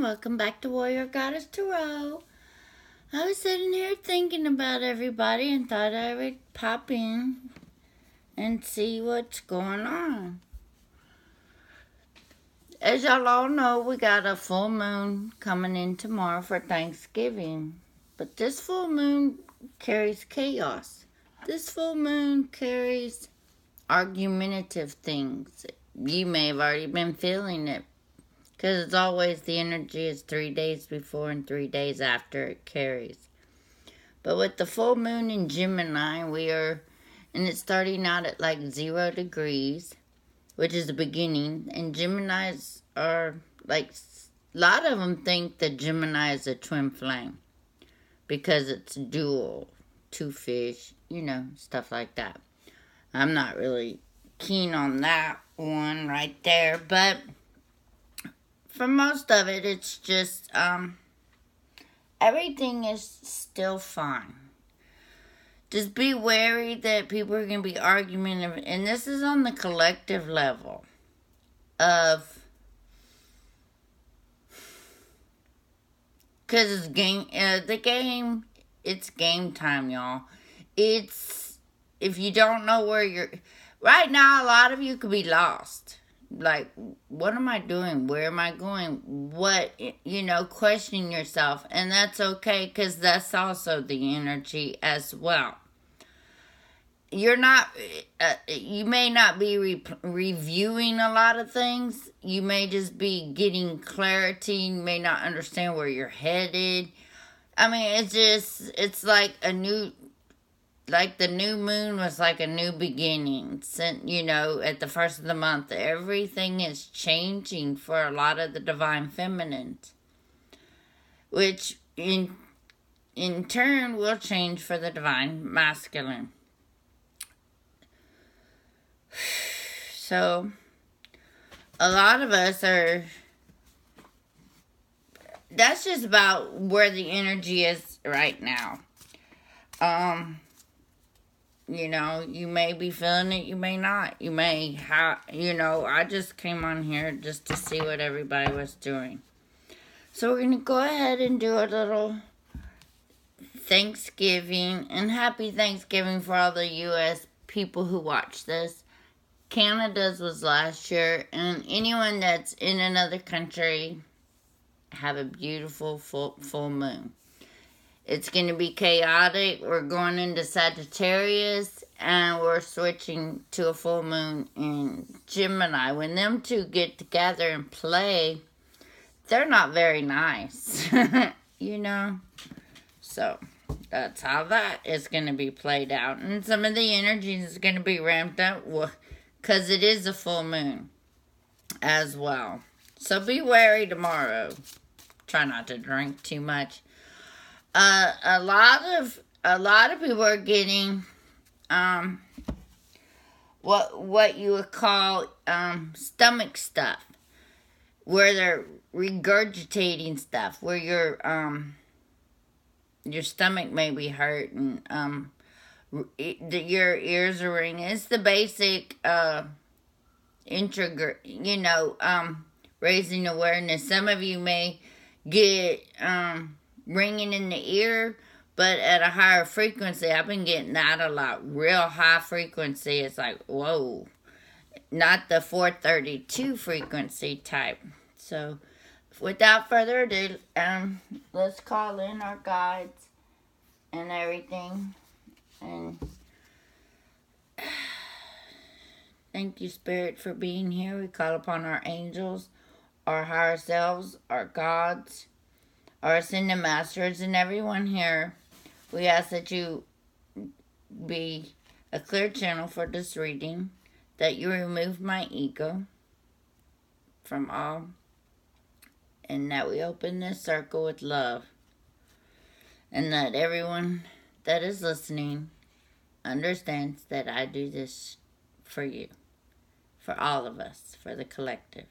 welcome back to Warrior Goddess Tarot. I was sitting here thinking about everybody and thought I would pop in and see what's going on. As y'all all know, we got a full moon coming in tomorrow for Thanksgiving. But this full moon carries chaos. This full moon carries argumentative things. You may have already been feeling it. Because it's always the energy is 3 days before and 3 days after it carries. But with the full moon in Gemini, and it's starting out at like 0 degrees, which is the beginning. And Geminis are like, a lot of them think that Gemini is a twin flame. Because it's dual, two fish, stuff like that. I'm not really keen on that one right there, but for most of it, it's just, everything is still fine. Just be wary that people are going to be argumentative, and this is on the collective level of, because it's it's game time, y'all. If you don't know where right now, a lot of you could be lost. Like, what am I doing? Where am I going? What, questioning yourself. And that's okay, because that's also the energy as well. You may not be reviewing a lot of things. You may just be getting clarity. You may not understand where you're headed. I mean, it's like the new moon was like a new beginning. At the first of the month, everything is changing for a lot of the divine feminines, which in turn will change for the divine masculine. So, a lot of us that's just about where the energy is right now. You may be feeling it, you may not. You may I just came on here just to see what everybody was doing. So we're going to go ahead and do a little Thanksgiving, and happy Thanksgiving for all the U.S. people who watch this. Canada's was last year, and anyone that's in another country, have a beautiful full moon. It's going to be chaotic. We're going into Sagittarius, and we're switching to a full moon in Gemini. When them two get together and play, they're not very nice, So, that's how that is going to be played out. And some of the energies is going to be ramped up because it is a full moon as well. So, be wary tomorrow. Try not to drink too much. A lot of people are getting what you would call stomach stuff, where they're regurgitating stuff, where your stomach may be hurt and your ears are ringing. It's the basic raising awareness. Some of you may get ringing in the ear, but at a higher frequency. I've been getting that a lot. Real high frequency. It's like, whoa. Not the 432 frequency type. So, without further ado, let's call in our guides and everything. And thank you, Spirit, for being here. We call upon our angels, our higher selves, our gods, our ascended masters, and everyone here. We ask that you be a clear channel for this reading, that you remove my ego from all, and that we open this circle with love, and that everyone that is listening understands that I do this for you, for all of us, for the collective.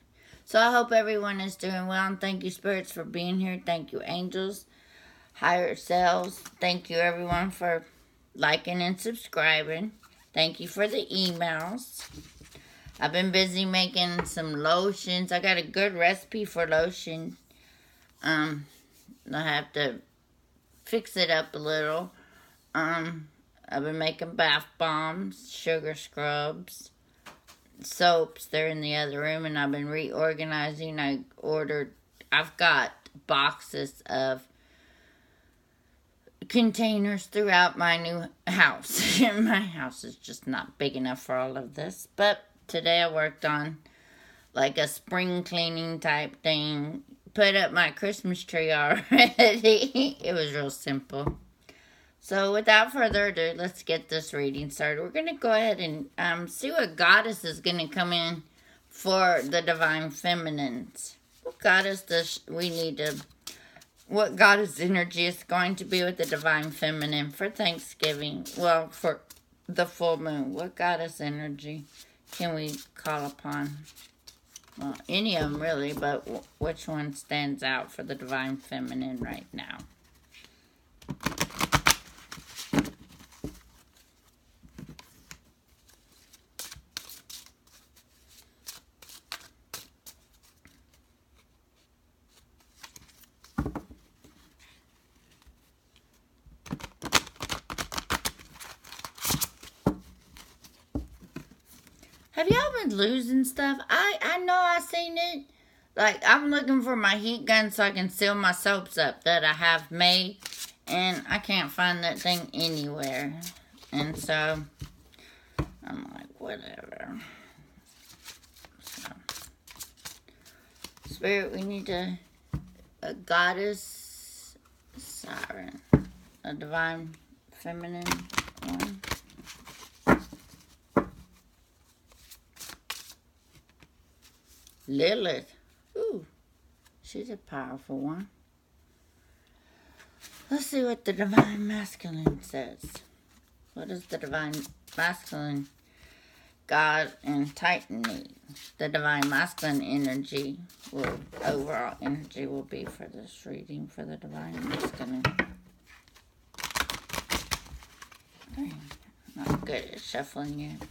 So I hope everyone is doing well, and thank you, spirits, for being here. Thank you, angels, higher selves. Thank you, everyone, for liking and subscribing. Thank you for the emails. I've been busy making some lotions. I got a good recipe for lotion. I have to fix it up a little. I've been making bath bombs, sugar scrubs, soaps. They're in the other room, and I've been reorganizing. I've got boxes of containers throughout my new house. My house is just not big enough for all of this. But today I worked on like a spring cleaning type thing. Put up my Christmas tree already. It was real simple. So without further ado, let's get this reading started. We're going to go ahead and see what goddess is going to come in for the divine feminines. What goddess does we need to... What goddess energy is going to be with the divine feminine for Thanksgiving? Well, for the full moon. What goddess energy can we call upon? Well, any of them really, but which one stands out for the divine feminine right now? Have y'all been losing stuff? I know I seen it. Like, I'm looking for my heat gun so I can seal my soaps up that I have made. And I can't find that thing anywhere. And so, I'm like, whatever. So, Spirit, we need a goddess siren. A divine feminine one. Lilith. Ooh, she's a powerful one. Let's see what the divine masculine says. What does the divine masculine God and Titan need? The divine masculine energy overall energy will be for this reading for the divine masculine. I'm not good at shuffling yet.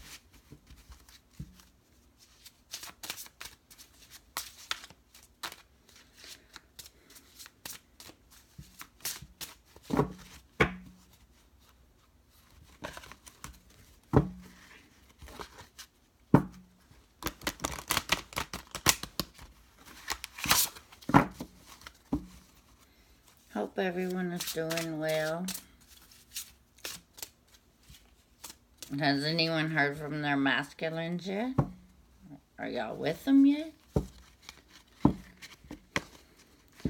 Hope everyone is doing well. Has anyone heard from their masculines yet? Are y'all with them yet?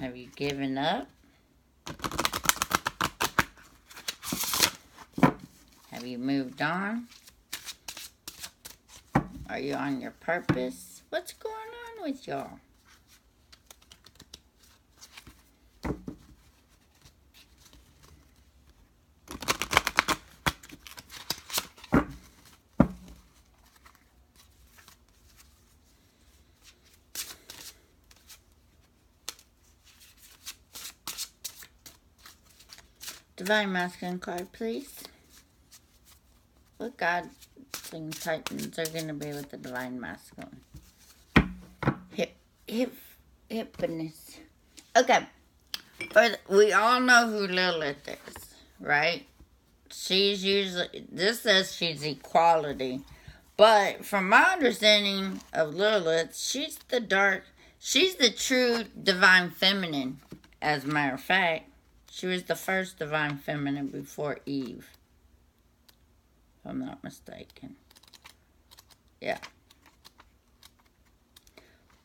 Have you given up? Have you moved on? Are you on your purpose? What's going on with y'all? Divine masculine card, please. What God thing Titans are going to be with the divine masculine? Hippiness. Okay. We all know who Lilith is, right? She's usually, this says she's equality. But from my understanding of Lilith, she's the true divine feminine. As a matter of fact, she was the first divine feminine before Eve. If I'm not mistaken. Yeah.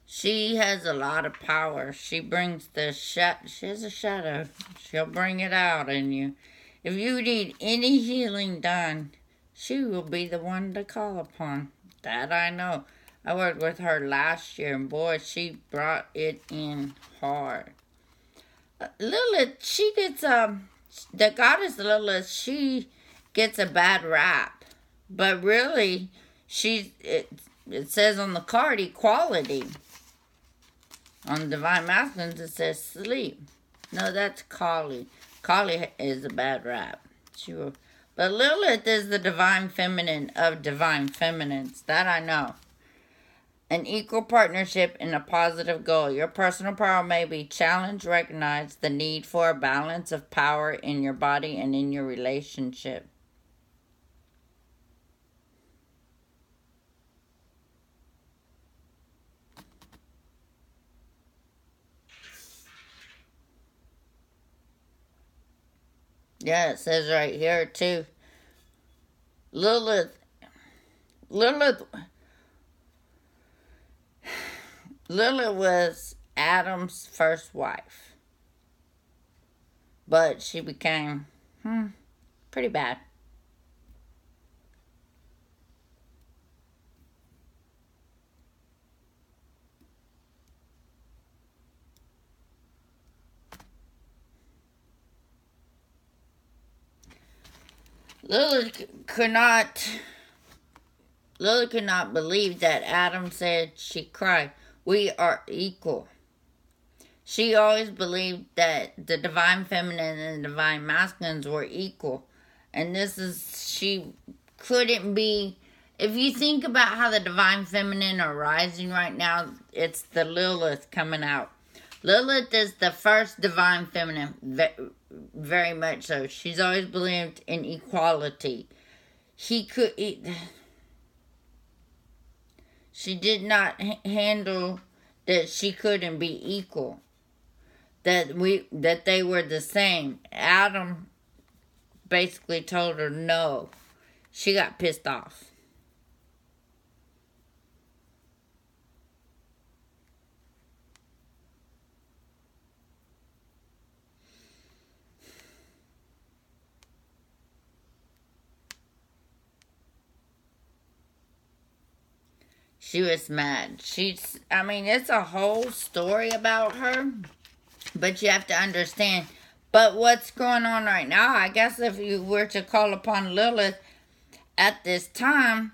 She has a lot of power. She brings she has a shadow. She'll bring it out in you. If you need any healing done, she will be the one to call upon. That I know. I worked with her last year, and boy, she brought it in hard. Lilith, she gets, the goddess Lilith, she gets a bad rap. But really, it says on the card, equality. On Divine Masculines, it says sleep. No, that's Kali. Kali is a bad rap. But Lilith is the divine feminine of divine feminines. That I know. An equal partnership in a positive goal. Your personal power may be challenged. Recognize the need for a balance of power in your body and in your relationship. Yeah, it says right here too. Lilith was Adam's first wife. But she became pretty bad. Lilith could not believe that Adam said she cried. We are equal. She always believed that the divine feminine and the divine masculines were equal. And she couldn't be, if you think about how the divine feminine are rising right now, it's the Lilith coming out. Lilith is the first divine feminine, very much so. She's always believed in equality. She did not handle that she couldn't be equal. That they were the same. Adam basically told her no. She got pissed off. She was mad. It's a whole story about her. But you have to understand. But what's going on right now, I guess if you were to call upon Lilith at this time,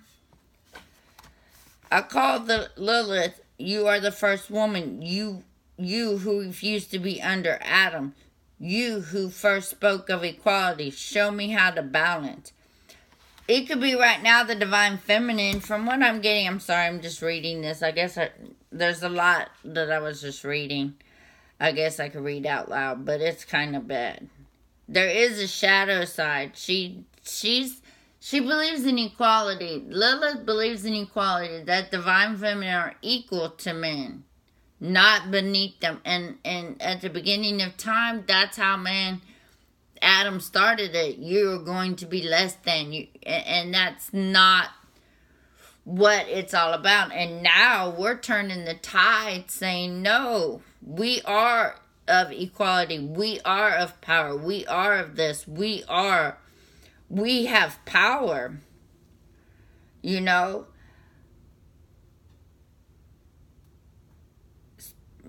I call the Lilith, you are the first woman. You who refused to be under Adam. You who first spoke of equality. Show me how to balance. It could be right now the divine feminine. From what I'm getting, I'm sorry, I'm just reading this. I guess there's a lot that I was just reading. I guess I could read out loud, but it's kind of bad. There is a shadow side. She believes in equality. Lilith believes in equality, that divine feminine are equal to men, not beneath them. And at the beginning of time, that's how Adam started it. You're going to be less than you, and that's not what it's all about. And now we're turning the tide, saying no. We are of equality. We are of power. We are of this. We have power. You know?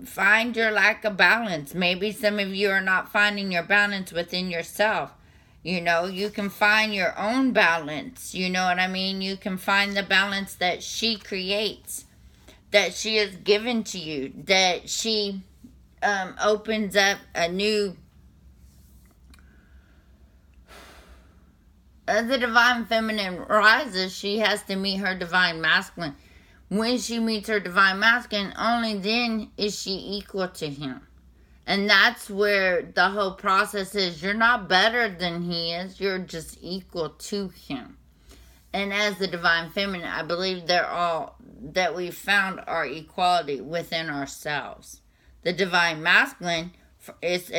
Find your lack of balance. Maybe some of you are not finding your balance within yourself. You know, you can find your own balance. You know what I mean? You can find the balance that she creates, that she has given to you, that she opens up a new... As the divine feminine rises, she has to meet her divine masculine. When she meets her divine masculine, only then is she equal to him. And that's where the whole process is. You're not better than he is. You're just equal to him. And as the divine feminine, I believe that we found our equality within ourselves. The divine masculine is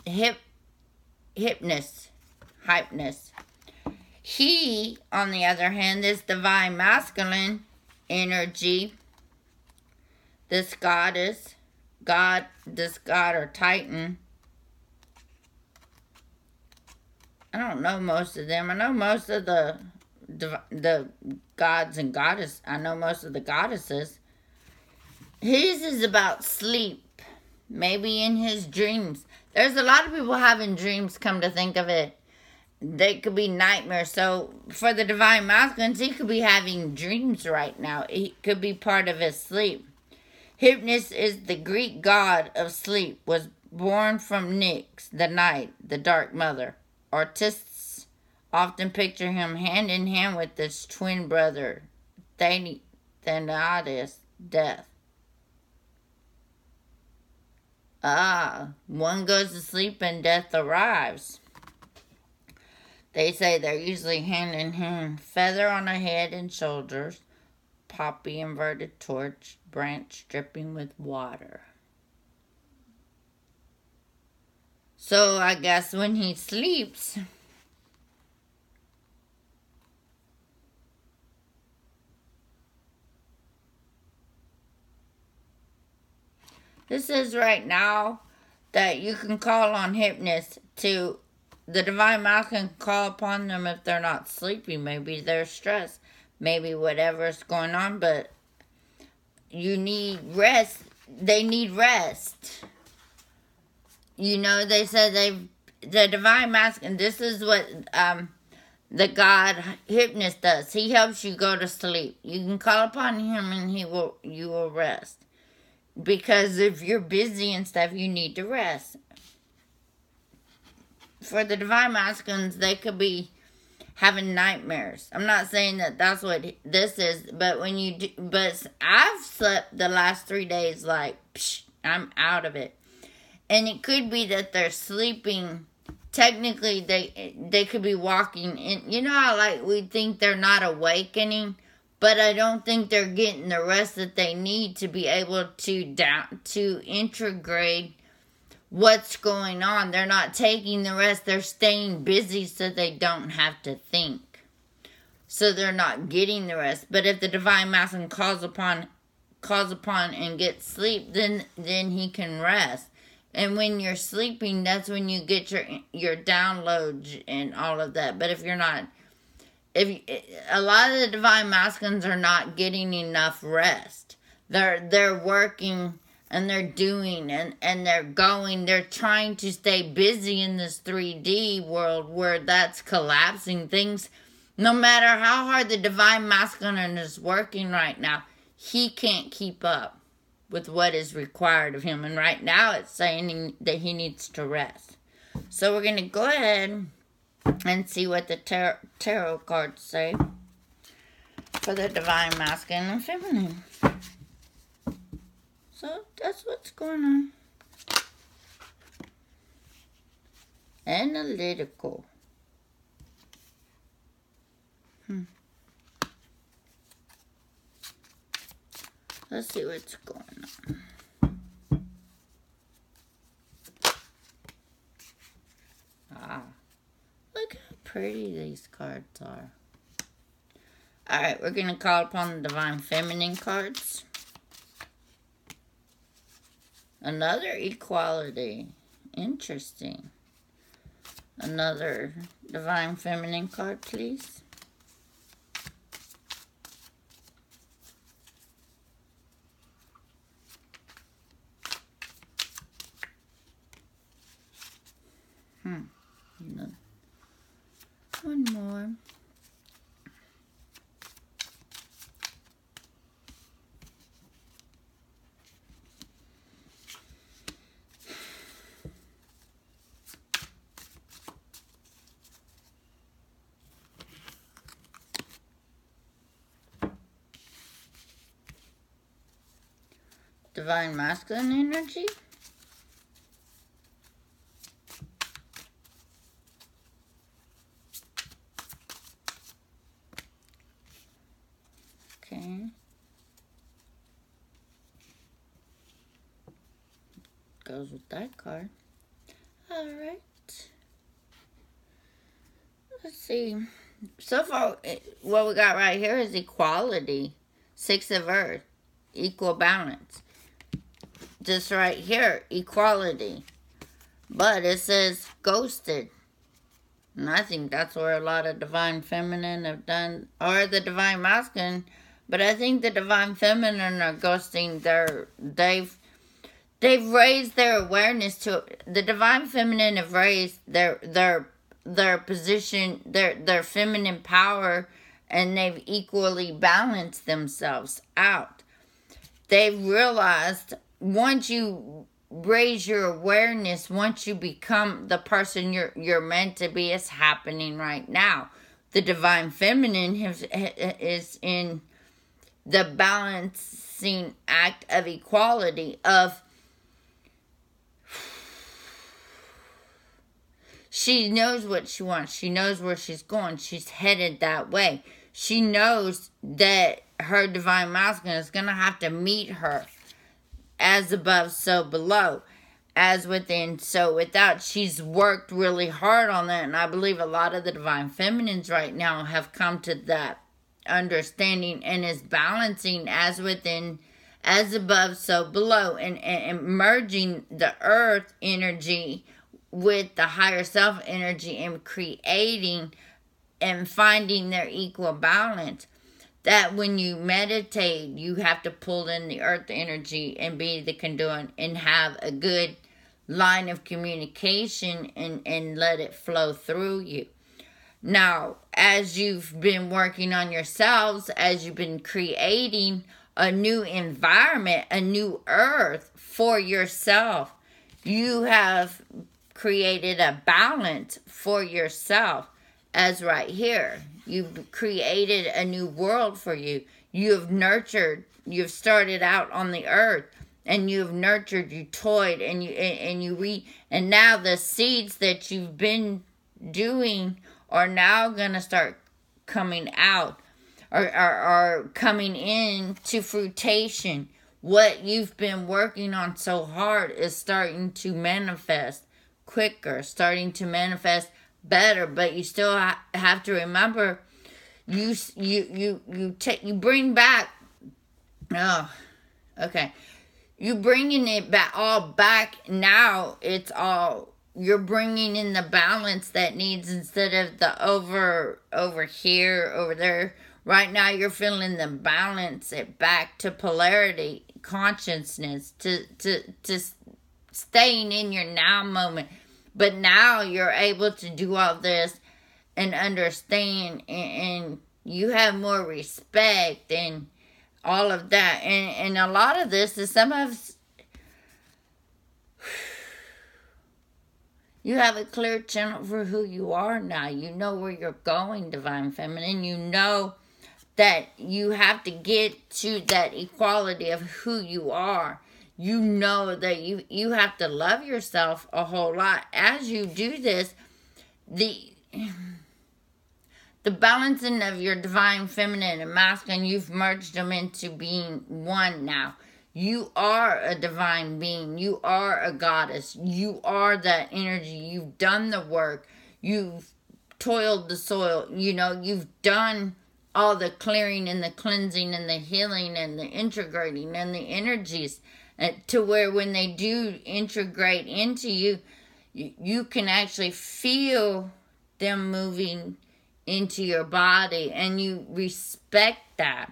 hypness. He, on the other hand, this divine masculine energy, this goddess, this god or titan. I don't know most of them. I know most of the gods and goddesses. I know most of the goddesses. His is about sleep. Maybe in his dreams. There's a lot of people having dreams, come to think of it. They could be nightmares. So for the divine masculines, he could be having dreams right now. It could be part of his sleep. Hypnos is the Greek god of sleep, was born from Nyx, the night, the dark mother. Artists often picture him hand in hand with his twin brother, Thanatos. death. One goes to sleep and death arrives. They say they're usually hand in hand. Feather on a head and shoulders. Poppy inverted torch. Branch dripping with water. So I guess when he sleeps, this is right now that you can call on hypnotists to, the divine masculine can call upon them if they're not sleeping. Maybe they're stressed. Maybe whatever's going on, but you need rest. They need rest. You know, they said the divine masculine, this is what the God hypnotist does. He helps you go to sleep. You can call upon him and you will rest. Because if you're busy and stuff, you need to rest. For the divine masculines, they could be having nightmares. I'm not saying that that's what this is, but when you do, but I've slept the last 3 days like, psh, I'm out of it. And it could be that they're sleeping. Technically, they could be walking in. You know how like we think they're not awakening, but I don't think they're getting the rest that they need to be able to integrate what's going on. They're not taking the rest. They're staying busy so they don't have to think. So they're not getting the rest. But if the divine masculine calls upon and gets sleep, then he can rest. And when you're sleeping, that's when you get your downloads and all of that. But if you're not, a lot of the divine masculines are not getting enough rest. They're working and they're doing and they're going. They're trying to stay busy in this 3D world where that's collapsing things. No matter how hard the divine masculine is working right now, he can't keep up with what is required of him. And right now it's saying that he needs to rest. So we're going to go ahead and see what the tarot cards say for the divine masculine and feminine. So that's what's going on. Analytical. Let's see what's going on. Look how pretty these cards are. Alright, we're going to call upon the divine feminine cards. Another equality. Interesting. Another divine feminine card, please. One more. Divine masculine energy. Okay. Goes with that card. Alright. Let's see. So far, what we got right here is equality. 6 of Earth. Equal balance. Just right here, equality. But it says ghosted. And I think that's where a lot of divine feminine have done, or the divine masculine. But I think the divine feminine are ghosting. They've raised their awareness to the divine feminine have raised their position, their feminine power, and they've equally balanced themselves out. They've realized once you raise your awareness, once you become the person you're meant to be, it's happening right now. The divine feminine is in the balancing act of equality of she knows what she wants. She knows where she's going. She's headed that way. She knows that her divine masculine is going to have to meet her as above, so below. As within, so without. She's worked really hard on that. And I believe a lot of the divine feminines right now have come to that understanding and is balancing as within, as above, so below. And merging the earth energy with the higher self energy and creating and finding their equal balance. That when you meditate, you have to pull in the earth energy and be the conduit and have a good line of communication and let it flow through you. Now, as you've been working on yourselves, as you've been creating a new environment, a new earth for yourself, you have created a balance for yourself. As right here, you've created a new world for you. You have nurtured. You've started out on the earth, and you've nurtured. You toyed, and and now the seeds that you've been doing are now gonna start coming out, or are coming in to fruition. What you've been working on so hard is starting to manifest quicker, starting to manifest better. But you still have to remember, you bring back, you bringing it back, all back. Now it's all, you're bringing in the balance that needs, instead of the over here, over there. Right now you're feeling the balance, it back to polarity, consciousness, to staying in your now moment. But now you're able to do all this and understand, and you have more respect and all of that. And a lot of this is, some of you have a clear channel for who you are now. You know where you're going, divine feminine. You know that you have to get to that equality of who you are. You know that you have to love yourself a whole lot. As you do this, the balancing of your divine feminine and masculine, you've merged them into being one now. You are a divine being. You are a goddess. You are that energy. You've done the work. You've toiled the soil. You've done all the clearing and the cleansing and the healing and the integrating and the energies. To where when they do integrate into you, you can actually feel them moving into your body, and you respect that,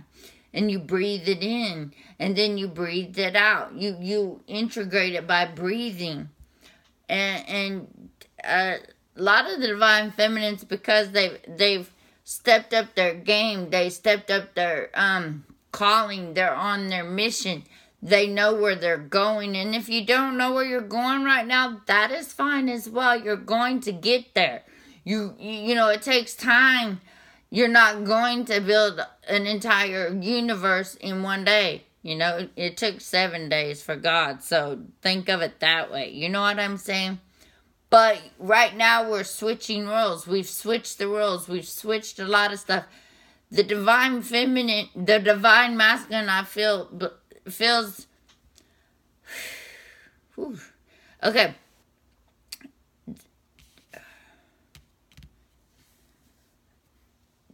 and you breathe it in, and then you breathe it out. You integrate it by breathing, and a lot of the divine feminines, because they've stepped up their game, they stepped up their calling, they're on their mission. They know where they're going. And if you don't know where you're going right now, that is fine as well. You're going to get there. You know, it takes time. You're not going to build an entire universe in one day. It took 7 days for God. So think of it that way. You know what I'm saying? But right now we're switching roles. We've switched the roles. We've switched a lot of stuff. The divine feminine, the divine masculine, I feel feels okay.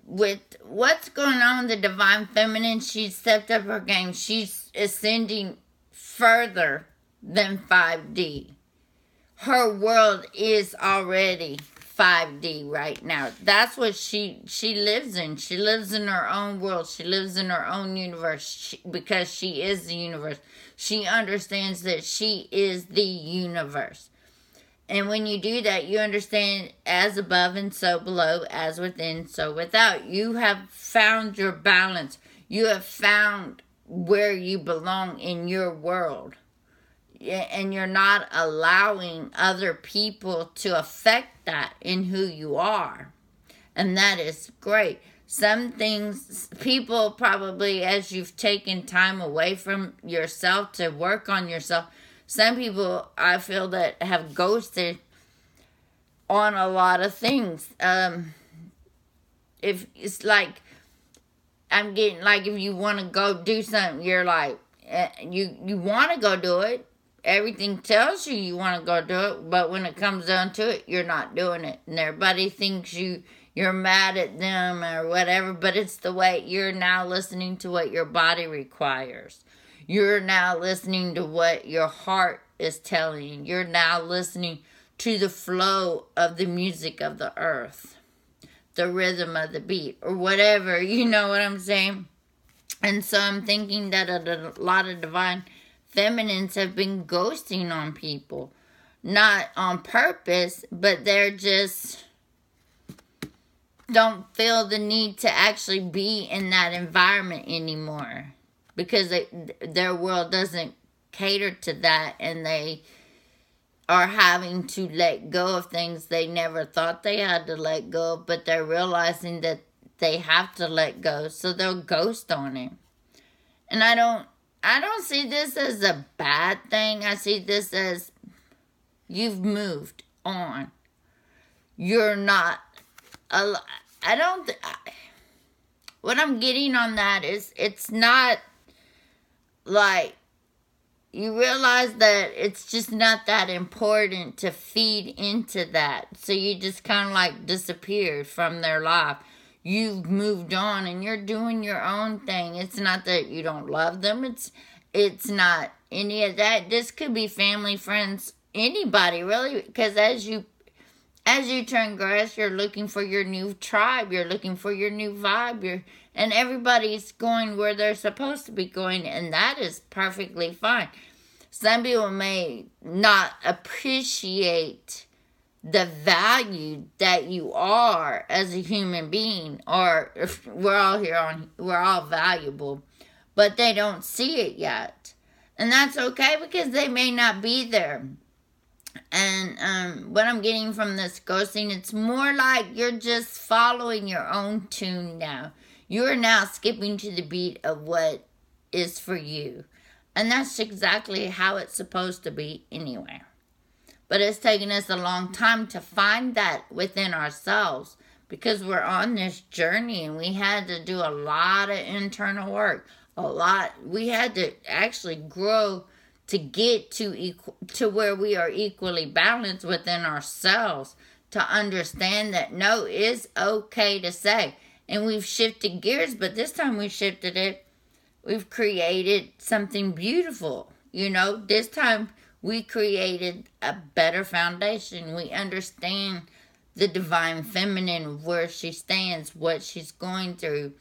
With what's going on with the divine feminine, she's stepped up her game. She's ascending further than 5D. Her world is already 5D right now. That's what she lives in. She lives in her own world. She lives in her own universe because she is the universe. She understands that she is the universe. And when you do that, you understand as above and so below, as within, so without. You have found your balance. You have found where you belong in your world. And you're not allowing other people to affect that in who you are. And that is great. some things, people probably, as you've taken time away from yourself to work on yourself, some people, I feel, that have ghosted on a lot of things. If it's like, I'm getting, like, if you want to go do something, you're like, you want to go do it. Everything tells you you want to go do it, but when it comes down to it, you're not doing it. And everybody thinks you're mad at them or whatever, but it's the way you're now listening to what your body requires. You're now listening to what your heart is telling you. You're now listening to the flow of the music of the earth, the rhythm of the beat, or whatever, you know what I'm saying? And so I'm thinking that a lot of divine feminines have been ghosting on people. Not on purpose, but they're just don't feel the need to actually be in that environment anymore. Because their world doesn't cater to that, and they are having to let go of things they never thought they had to let go of, but they're realizing that they have to let go, so they'll ghost on it. And I don't see this as a bad thing. I see this as you've moved on. You're not, what I'm getting on that is it's not like, you realize that it's just not that important to feed into that. So you just kind of like disappeared from their life. You've moved on and you're doing your own thing. It's not that you don't love them. It's not any of that. This could be family, friends, anybody really. Because as you turn grass, you're looking for your new tribe. You're looking for your new vibe. And everybody's going where they're supposed to be going. And that is perfectly fine. Some people may not appreciate the value that you are as a human being, or if we're all valuable, but they don't see it yet. And that's okay, because they may not be there. And what I'm getting from this ghosting, it's more like you're just following your own tune now. You're now skipping to the beat of what is for you. And that's exactly how it's supposed to be anyway. But it's taken us a long time to find that within ourselves, because we're on this journey and we had to do a lot of internal work. We had to actually grow to get to where we are equally balanced within ourselves, to understand that no is okay to say. And we've shifted gears, but this time we shifted it. We've created something beautiful. You know, this time we created a better foundation. We understand the divine feminine, where she stands, what she's going through,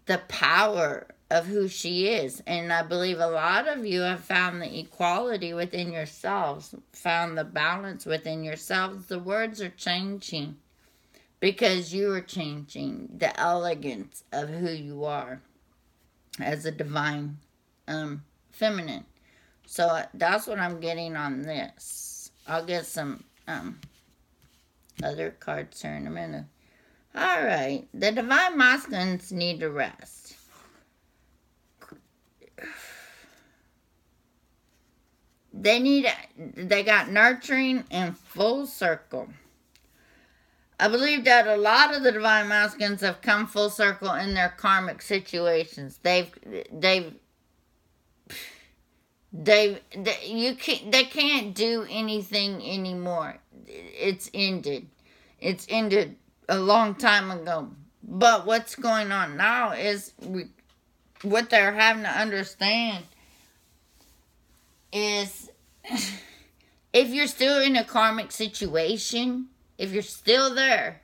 the power of who she is. And I believe a lot of you have found the equality within yourselves, found the balance within yourselves. The words are changing because you are changing the elegance of who you are as a divine feminine. So that's what I'm getting on this. I'll get some other cards here in a minute. All right. The divine masculines need to rest. They got nurturing and full circle. I believe that a lot of the divine masculines have come full circle in their karmic situations. They can't do anything anymore. It's ended. It's ended a long time ago. But what's going on now is what they're having to understand is if you're still in a karmic situation, if you're still there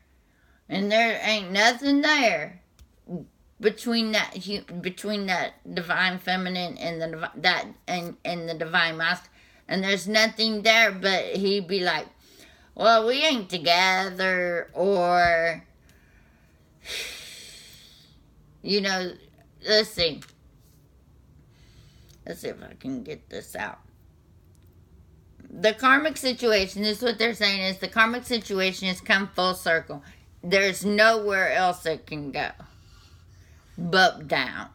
and there ain't nothing there between that divine feminine and the divine masculine, and there's nothing there, but he'd be like, well, we ain't together, or you know, let's see if I can get this out. The karmic situation, this is what they're saying, is the karmic situation has come full circle. there's nowhere else it can go but down.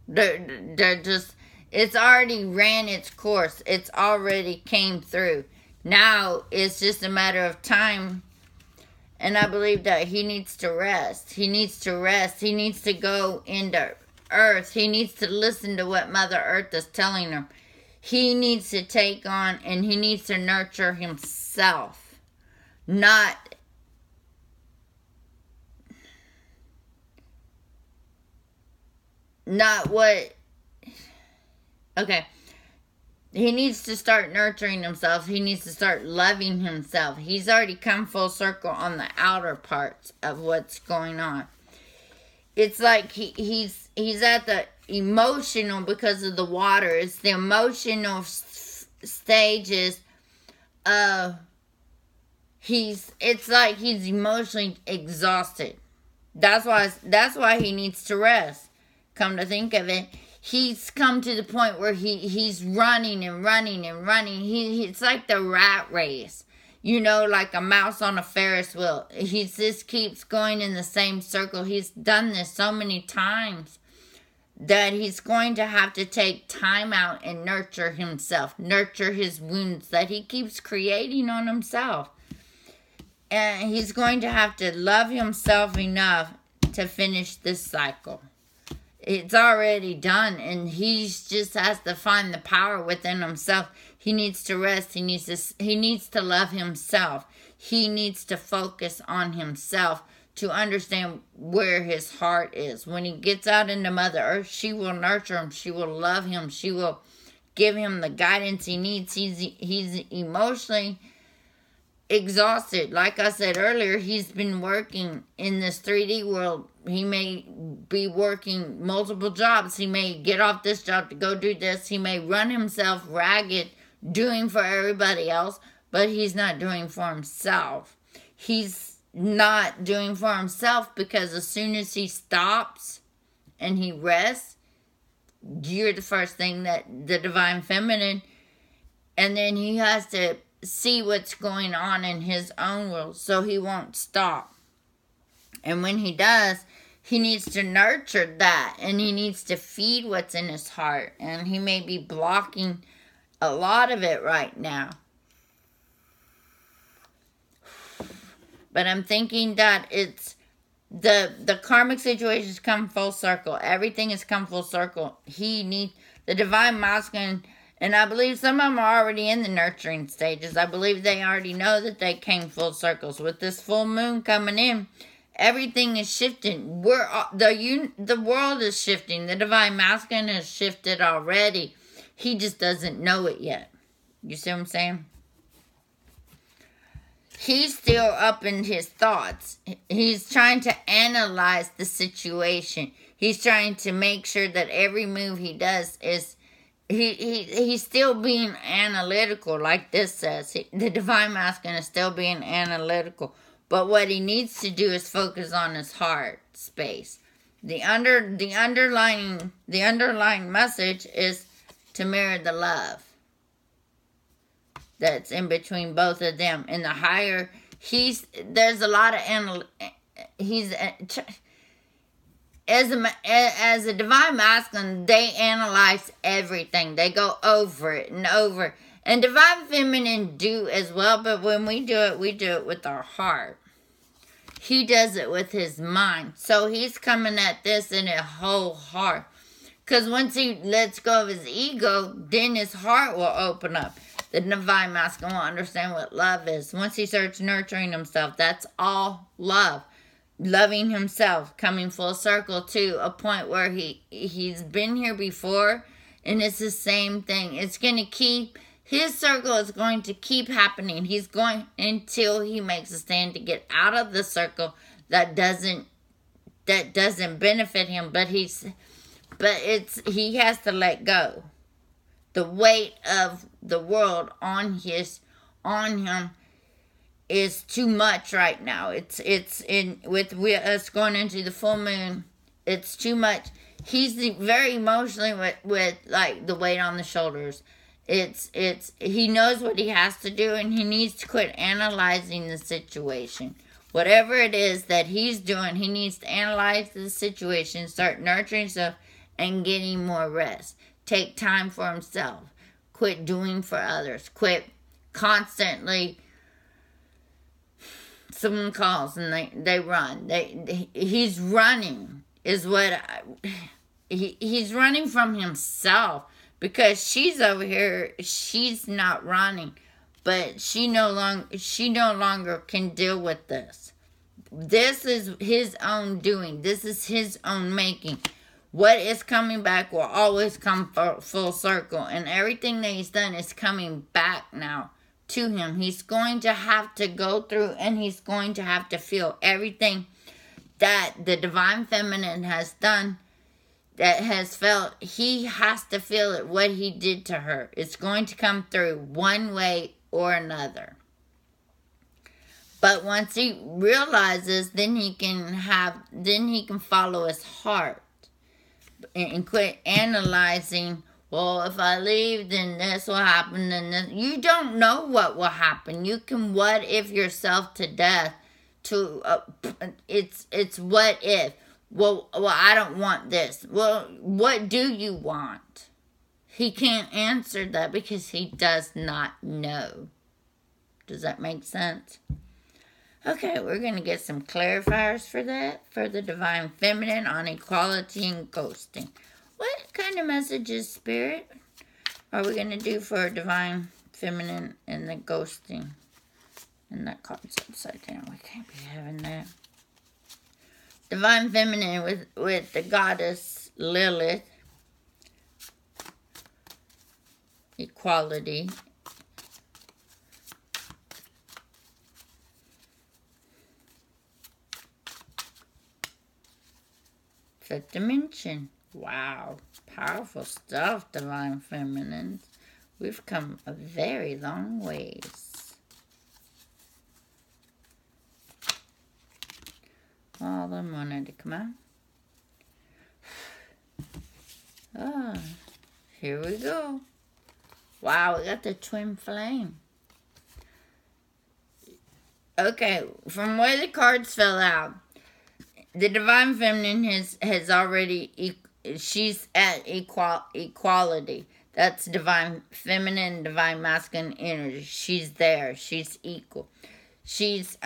They're just, it's already ran its course. It's already came through. Now it's just a matter of time. And I believe that he needs to rest. He needs to rest. He needs to go into Earth. He needs to listen to what Mother Earth is telling him. He needs to take on and he needs to nurture himself. Not what... Okay. He needs to start nurturing himself. He needs to start loving himself. He's already come full circle on the outer parts of what's going on. It's like he's at the emotional because of the water. It's the emotional stages of it's like he's emotionally exhausted. That's why he needs to rest. Come to think of it, he's come to the point where he's running and running and running. It's like the rat race. You know, like a mouse on a Ferris wheel. He just keeps going in the same circle. He's done this so many times that he's going to have to take time out and nurture himself. Nurture his wounds that he keeps creating on himself. And he's going to have to love himself enough to finish this cycle. It's already done, and he just has to find the power within himself. He needs to rest. He needs to love himself. He needs to focus on himself to understand where his heart is. When he gets out into Mother Earth, she will nurture him. She will love him. She will give him the guidance he needs. He's emotionally exhausted. Like I said earlier, he's been working in this 3D world. He may be working multiple jobs. He may get off this job to go do this. He may run himself ragged doing for everybody else, but he's not doing for himself. He's not doing for himself because as soon as he stops and he rests, you're the first thing that the Divine Feminine, and then he has to see what's going on in his own world so he won't stop. And when he does, he needs to nurture that, and he needs to feed what's in his heart, and he may be blocking a lot of it right now. But I'm thinking that it's the karmic situations come full circle. Everything has come full circle. He needs the Divine Masculine, and I believe some of them are already in the nurturing stages. I believe they already know that they came full circles. With this full moon coming in, everything is shifting. The world is shifting. The Divine Masculine has shifted already. He just doesn't know it yet. You see what I'm saying? He's still up in his thoughts. He's trying to analyze the situation. He's trying to make sure that every move he does is... He's still being analytical, like this says. The Divine Masculine is still being analytical. But what he needs to do is focus on his heart space. The underlying message is to mirror the love that's in between both of them. In the higher, there's a lot of as a Divine Masculine, they analyze everything. They go over it and over. And Divine Feminine do as well, but when we do it with our heart. He does it with his mind. So he's coming at this in a whole heart. Because once he lets go of his ego, then his heart will open up. The Divine Masculine will understand what love is. Once he starts nurturing himself, that's all love. Loving himself, coming full circle to a point where he's been here before, and it's the same thing. It's going to keep, his circle is going to keep happening. He's going until he makes a stand to get out of the circle that doesn't benefit him, but he has to let go. The weight of the world on him is too much right now. It's with us going into the full moon. It's too much. He's very emotionally with like the weight on the shoulders. He knows what he has to do, and he needs to quit analyzing the situation. Whatever it is that he's doing, he needs to analyze the situation, start nurturing himself, and getting more rest. Take time for himself. Quit doing for others. Quit constantly. Someone calls and they run. He's running is what he's running from himself, because she's over here. She's not running, but she no longer can deal with this. This is his own doing. This is his own making. What is coming back will always come full circle, and everything that he's done is coming back now to him. He's going to have to go through, and he's going to have to feel everything that the Divine Feminine has done, that has felt. He has to feel it, what he did to her. It's going to come through one way or another. But once he realizes, then he can follow his heart and quit analyzing, well, if I leave, then this will happen, and this. You don't know what will happen. You can what if yourself to death. It's what if. Well, I don't want this. Well, what do you want? He can't answer that because he does not know. Does that make sense? Okay, we're going to get some clarifiers for that, for the Divine Feminine on equality and ghosting. What kind of messages, Spirit, are we going to do for Divine Feminine and the ghosting? And that card's upside down. We can't be having that. Divine Feminine with the goddess Lilith. Equality. Fifth dimension. Wow. Powerful stuff, Divine Feminines. We've come a very long ways. All of them wanted to come out. Oh, here we go. Wow, we got the twin flame. Okay, from where the cards fell out, the Divine Feminine has already, she's at equality. That's Divine Feminine, Divine Masculine energy. She's there. She's equal. She's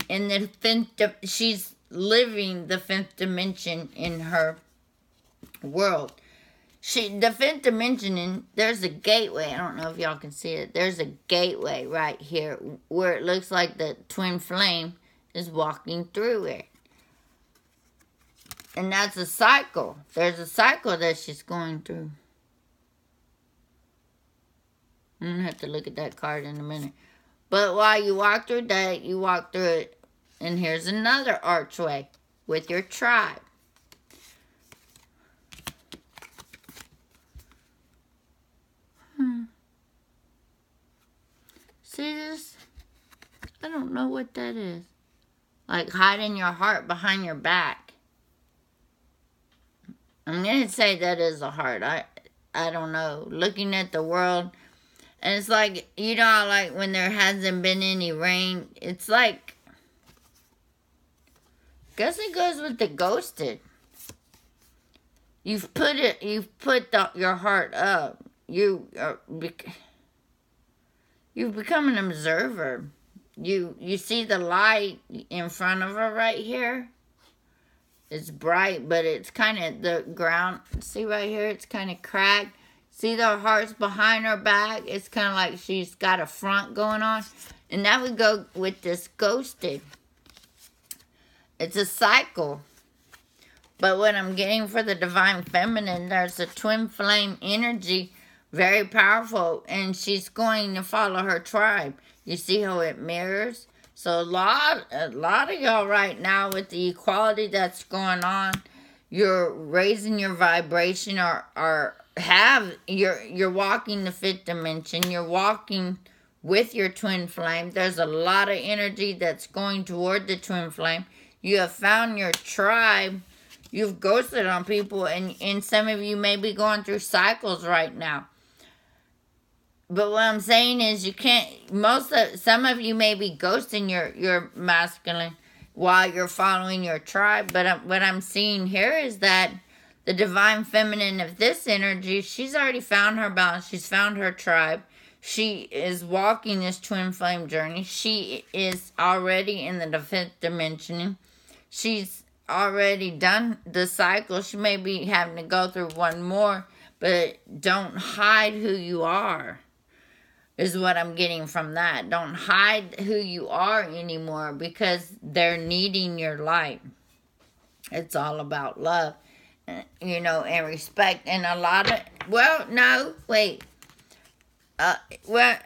in the she's living the fifth dimension in her world. The fifth dimension, and there's a gateway. I don't know if y'all can see it. There's a gateway right here where it looks like the twin flame is walking through it. And that's a cycle. There's a cycle that she's going through. I'm going to have to look at that card in a minute. But while you walk through that, you walk through it. And here's another archway with your tribe. See this? I don't know what that is. Like hiding your heart behind your back. I'm going to say that is a heart. I don't know. Looking at the world. And it's like, you know, like when there hasn't been any rain. It's like, guess it goes with the ghosted. You've put your heart up. You've become an observer. You see the light in front of her right here. It's bright, but it's kind of the ground. See right here, it's kind of cracked. See the heart's behind her back? It's kind of like she's got a front going on. And that would go with this ghosted. It's a cycle. But what I'm getting for the Divine Feminine, there's a twin flame energy, very powerful, and she's going to follow her tribe. You see how it mirrors? So a lot of y'all right now with the equality that's going on, you're raising your vibration you're walking the fifth dimension. You're walking with your twin flame. There's a lot of energy that's going toward the twin flame. You have found your tribe. You've ghosted on people, and some of you may be going through cycles right now. But what I'm saying is you can't, some of you may be ghosting your masculine while you're following your tribe. But what I'm seeing here is that the divine feminine of this energy, she's already found her balance. She's found her tribe. She is walking this twin flame journey. She is already in the fifth dimension. She's already done the cycle. She may be having to go through one more, but don't hide who you are, is what I'm getting from that. Don't hide who you are anymore, because they're needing your light. It's all about love, you know, and respect. And a lot of, well, no, wait. Well,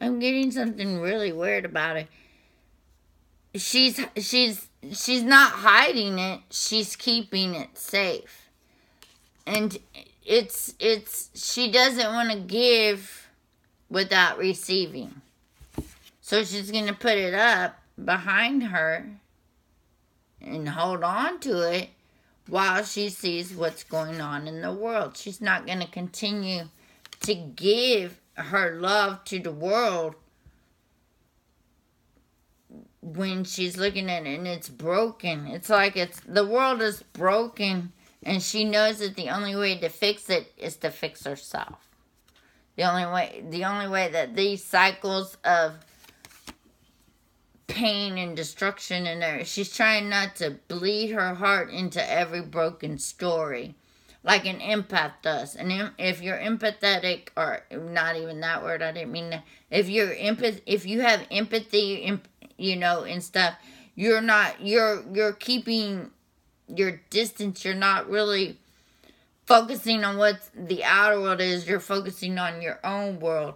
I'm getting something really weird about it. She's not hiding it. She's keeping it safe. And she doesn't want to give without receiving. So she's going to put it up behind her and hold on to it while she sees what's going on in the world. She's not going to continue to give her love to the world when she's looking at it and it's broken. It's like the world is broken, and she knows that the only way to fix it is to fix herself. The only way that these cycles of pain and destruction and everything, she's trying not to bleed her heart into every broken story like an empath does. And if you're empathetic, or not even that word, I didn't mean that. If you have empathy, you know, and stuff, you're keeping your distance. You're not really focusing on what the outer world is. You're focusing on your own world.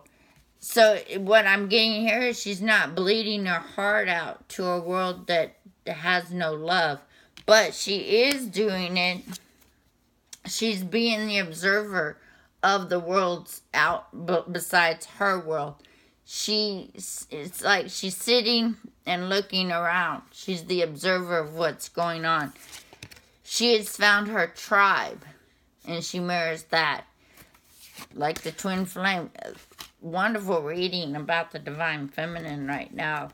So what I'm getting here is she's not bleeding her heart out to a world that has no love. But she is doing it. She's being the observer of the worlds out besides her world. It's like she's sitting and looking around. She's the observer of what's going on. She has found her tribe, and she mirrors that. Like the twin flame. Wonderful reading about the divine feminine right now.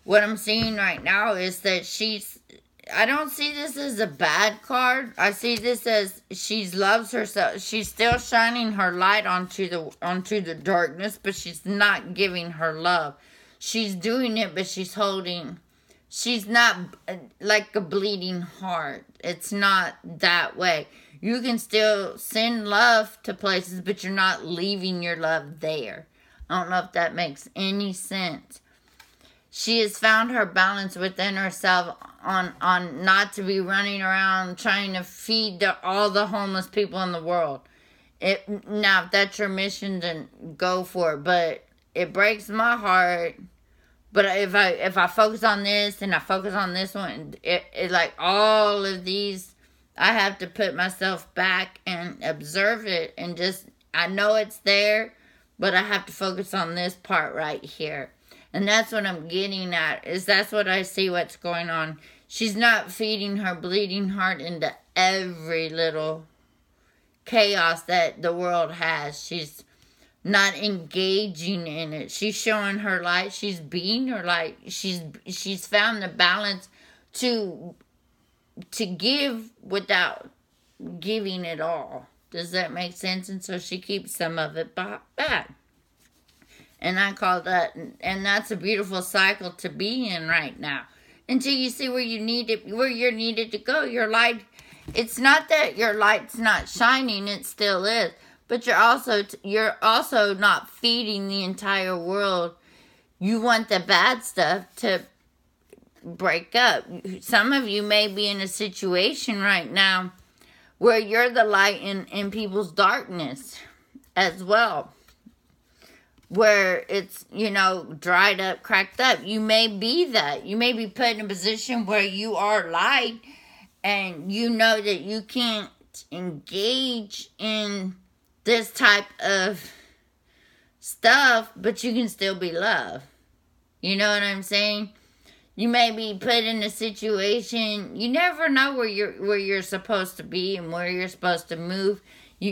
What I'm seeing right now is that I don't see this as a bad card. I see this as she loves herself. She's still shining her light onto the darkness, but she's not giving her love. She's doing it, but she's not like a bleeding heart. It's not that way. You can still send love to places, but you're not leaving your love there. I don't know if that makes any sense. She has found her balance within herself on not to be running around trying to feed all the homeless people in the world. Now, if that's your mission, then go for it. But it breaks my heart. But if I focus on this and I focus on this one, it like all of these, I have to put myself back and observe it, and just, I know it's there, but I have to focus on this part right here. And that's what I'm getting at, is that's what I see what's going on. She's not feeding her bleeding heart into every little chaos that the world has. She's not engaging in it. She's showing her light. She's being her light. She's found the balance to give without giving it all. Does that make sense? And so she keeps some of it back. And I call that, and that's a beautiful cycle to be in right now. Until you see where you're needed to go. Your light, it's not that your light's not shining, it still is. But you're also not feeding the entire world. You want the bad stuff to break up. Some of you may be in a situation right now where you're the light in people's darkness as well, where it's, dried up, cracked up. You may be that. You may be put in a position where you are light, and you know that you can't engage in this type of stuff, but you can still be love. You know what I'm saying? You may be put in a situation. You never know where you're supposed to be and where you're supposed to move.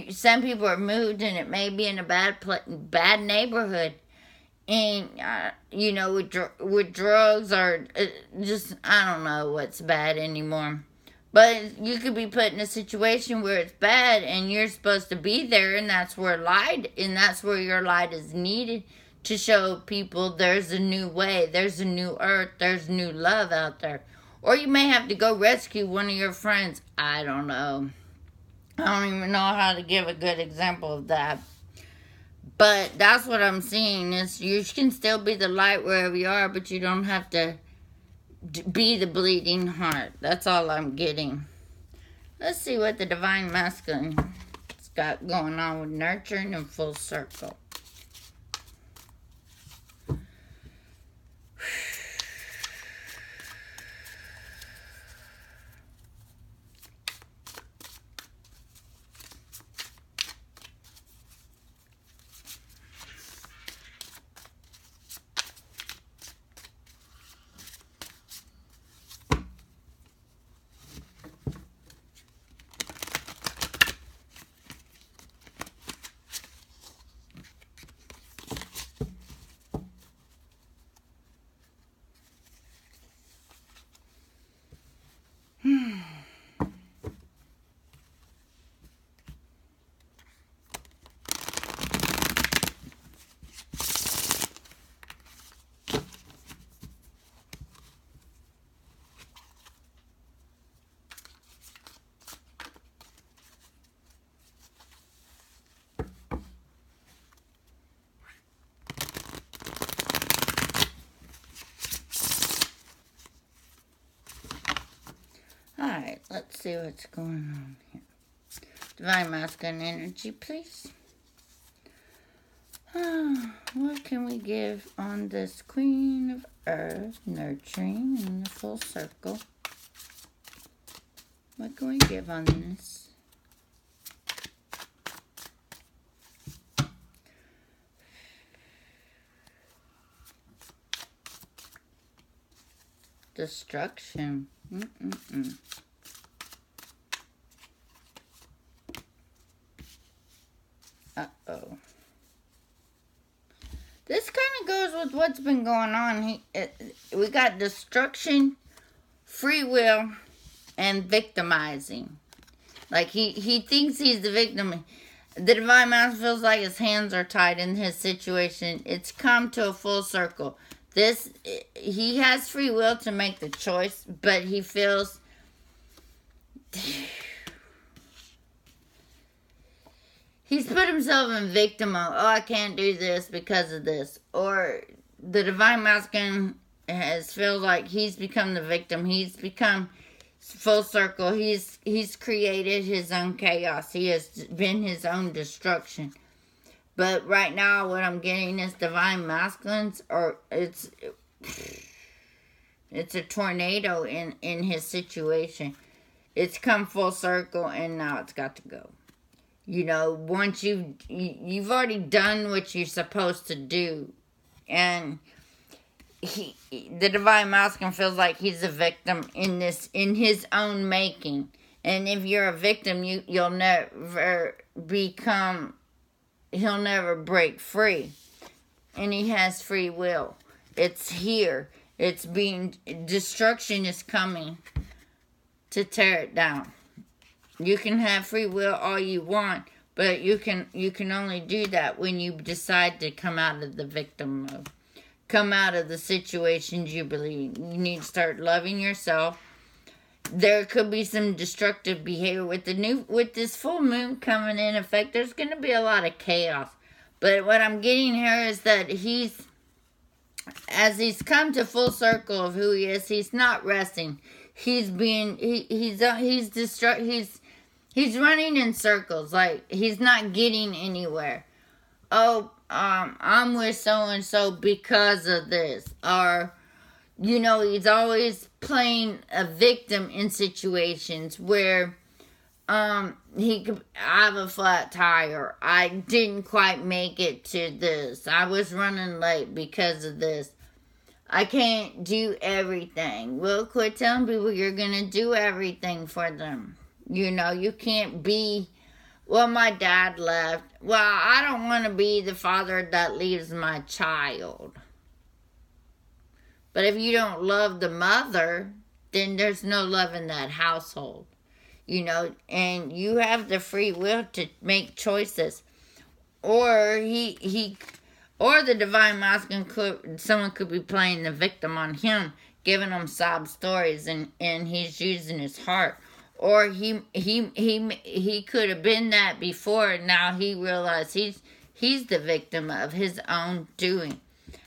Some people are moved, and it may be in a bad neighborhood, and with drugs or just I don't know what's bad anymore. But you could be put in a situation where it's bad, and you're supposed to be there, and that's where your light is needed. To show people there's a new way, there's a new earth, there's new love out there. Or you may have to go rescue one of your friends. I don't know. I don't even know how to give a good example of that. But that's what I'm seeing is you can still be the light wherever you are, but you don't have to be the bleeding heart. That's all I'm getting. Let's see what the Divine Masculine has got going on with nurturing and full circle. Alright, let's see what's going on here. Divine Masculine energy, please. What can we give on this Queen of Earth, nurturing in the full circle? What can we give on this? Destruction. Uh-oh. This kind of goes with what's been going on. We got destruction, free will, and victimizing. Like he thinks he's the victim. The Divine Master feels like his hands are tied in his situation. It's come to a full circle. He has free will to make the choice, but he feels he's put himself in victim mode. Oh, I can't do this because of this. Or the Divine Masculine feels like he's become the victim. He's become full circle. He's created his own chaos. He has been his own destruction. But right now, what I'm getting is Divine Masculines, or it's a tornado in his situation. It's come full circle, and now it's got to go. You know, once you've already done what you're supposed to do, and the Divine Masculine feels like he's a victim in his own making. And if you're a victim, you'll never become. He'll never break free. And he has free will. It's here. Destruction is coming to tear it down. You can have free will all you want, but you can only do that when you decide to come out of the victim mode. Come out of the situations you believe. You need to start loving yourself. There could be some destructive behavior with this full moon coming in effect. There's going to be a lot of chaos. But what I'm getting here is that as he's come to full circle of who he is, he's not resting. He's running in circles. Like, he's not getting anywhere. Oh, I'm with so-and-so because of this. Or, he's always playing a victim in situations where I have a flat tire. I didn't quite make it to this. I was running late because of this. I can't do everything. Well, quit telling people you're going to do everything for them. You know, you can't be, well, my dad left. Well, I don't want to be the father that leaves my child. But if you don't love the mother, then there's no love in that household. You know, and you have the free will to make choices. Or or the divine masculine someone could be playing the victim on him, giving him sob stories, and he's using his heart. Or he could have been that before, and now he realized he's the victim of his own doing.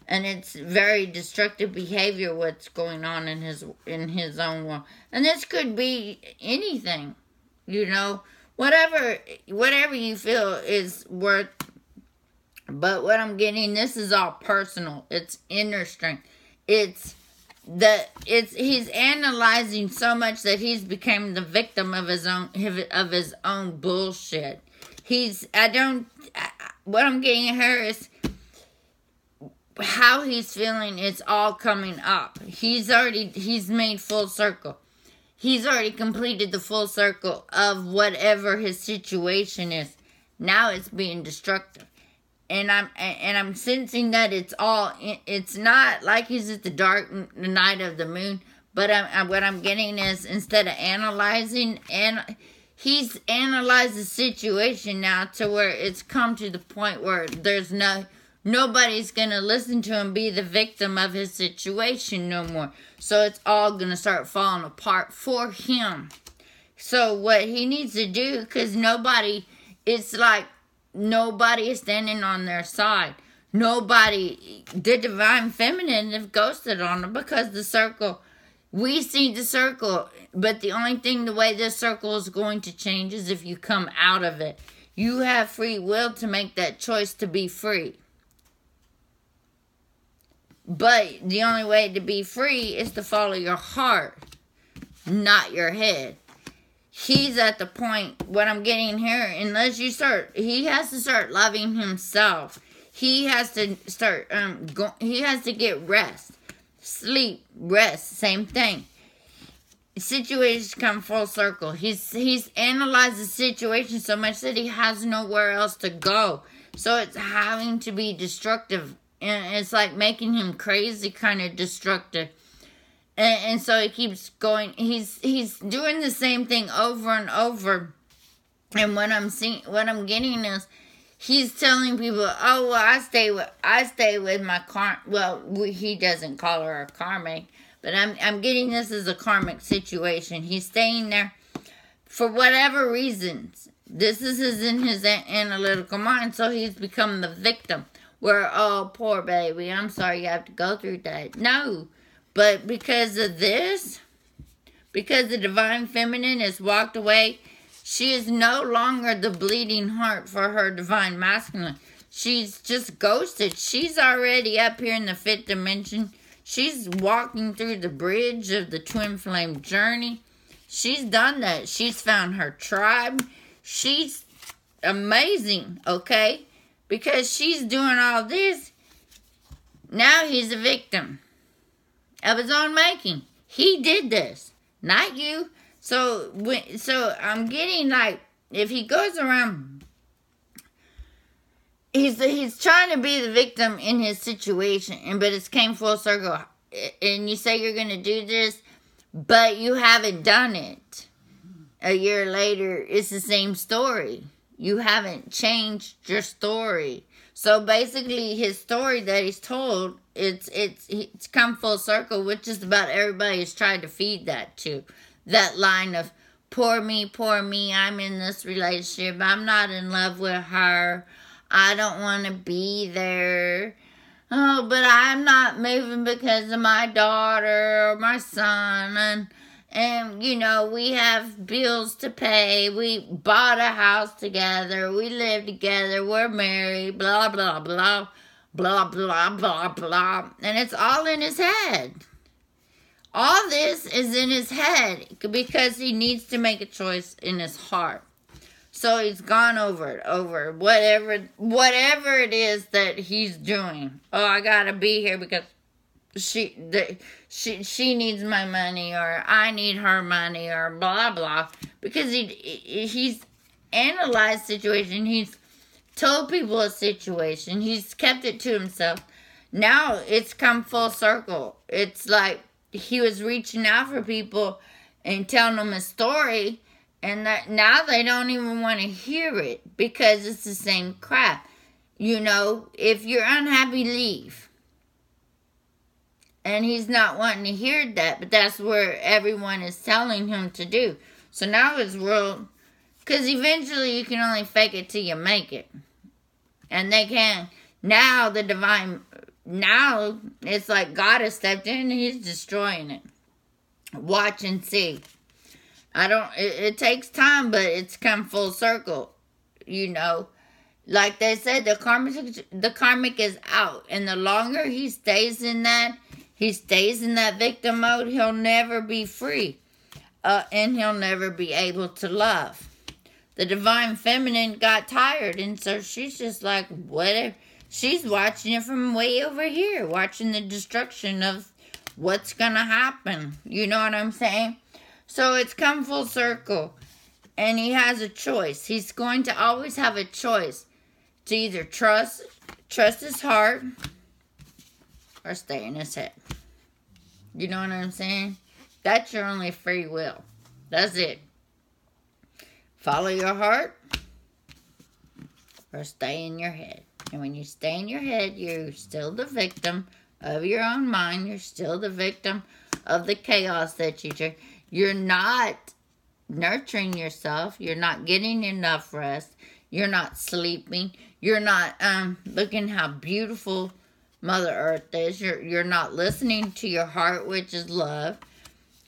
And it's very destructive behavior what's going on in his own world. And this could be anything, you know, whatever you feel is worth. But what I'm getting, this is all personal. It's inner strength. He's analyzing so much that he's become the victim of his own bullshit. What I'm getting here is how he's feeling. It's all coming up. He's made full circle. He's already completed the full circle of whatever his situation is. Now it's being destructive. And I'm sensing that it's not like he's at the night of the moon, but what I'm getting is, instead of analyzing, and he's analyzed the situation now to where it's come to the point where there's nobody's gonna listen to him be the victim of his situation no more. So it's all gonna start falling apart for him. So what he needs to do, because it's like nobody is standing on their side. The divine feminine have ghosted on them, because we see the circle, but the way this circle is going to change is if you come out of it. You have free will to make that choice to be free. But the only way to be free is to follow your heart, not your head. He's at the point, what I'm getting here, he has to start loving himself. He has to start, he has to get rest. Sleep, rest, same thing. Situations come full circle. He's analyzed the situation so much that he has nowhere else to go. So it's having to be destructive. And it's like making him crazy, kind of destructive. And so he keeps going. He's doing the same thing over and over. And what I'm getting is, he's telling people, "Oh, well, I stay with my he doesn't call her a karmic, but I'm getting this as a karmic situation. He's staying there for whatever reasons. This is in his analytical mind, so he's become the victim. Where, oh, poor baby, I'm sorry you have to go through that. No. But because of this, because the divine feminine has walked away, she is no longer the bleeding heart for her divine masculine. She's just ghosted. She's already up here in the 5th dimension. She's walking through the bridge of the twin flame journey. She's done that. She's found her tribe. She's amazing, okay? Because she's doing all this. Now he's a victim of his own making. He did this, not you. So I'm getting like, if he goes around, he's trying to be the victim in his situation, but it's came full circle. And you say you're going to do this, but you haven't done it. A year later, it's the same story. You haven't changed your story. So basically, his story that he's told, it's come full circle, which is about everybody has tried to feed that to. That line of, poor me, I'm in this relationship, I'm not in love with her, I don't want to be there. Oh, but I'm not moving because of my daughter or my son, and you know, we have bills to pay, we bought a house together, we live together, we're married, blah, blah, blah, blah, blah, blah, blah. And it's all in his head. All this is in his head because he needs to make a choice in his heart. So he's gone over whatever it is that he's doing. Oh, I gotta be here because she needs my money, or I need her money, or blah blah, because he's analyzed situation, he's told people a situation, he's kept it to himself. Now it's come full circle. It's like he was reaching out for people and telling them a story, and that now they don't even want to hear it because it's the same crap. You know, if you're unhappy, leave. And he's not wanting to hear that, but that's where everyone is telling him to do. So now his world, because eventually you can only fake it till you make it. And they can. Now the divine, now it's like God has stepped in and he's destroying it. Watch and see. It takes time, but it's come full circle. You know, like they said, the karmic is out. And the longer he stays in that victim mode, he'll never be free. And he'll never be able to love. The divine feminine got tired, and so she's just like, whatever. She's watching it from way over here, watching the destruction of what's going to happen. You know what I'm saying? So it's come full circle, and he has a choice. He's going to always have a choice to either trust his heart or stay in his head. You know what I'm saying? That's your only free will. That's it. Follow your heart or stay in your head. And when you stay in your head, you're still the victim of your own mind. You're still the victim of the chaos that you do. You're not nurturing yourself. You're not getting enough rest. You're not sleeping. You're not looking how beautiful Mother Earth is. You're not listening to your heart, which is love.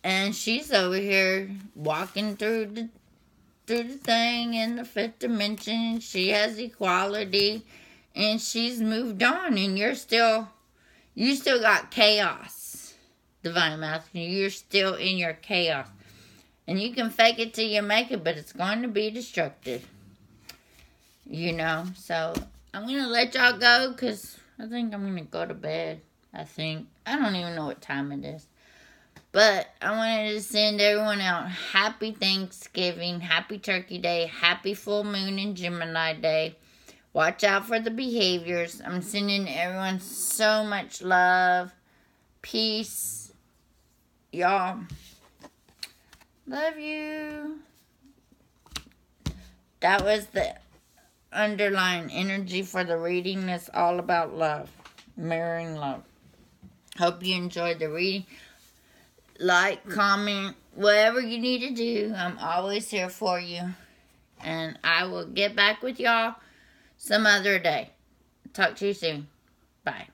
And she's over here walking through the thing in the fifth dimension. She has equality, and she's moved on. And you still got chaos, divine masculine. You're still in your chaos, and you can fake it till you make it, but it's going to be destructive. You know. So I'm gonna let y'all go because I think I'm gonna go to bed. I don't even know what time it is. But I wanted to send everyone out happy Thanksgiving, happy Turkey Day, happy full moon and Gemini Day. Watch out for the behaviors. I'm sending everyone so much love, peace. Y'all, love you. That was the underlying energy for the reading. It's all about love, mirroring love. Hope you enjoyed the reading. Like, comment, whatever you need to do. I'm always here for you. And I will get back with y'all some other day. Talk to you soon. Bye.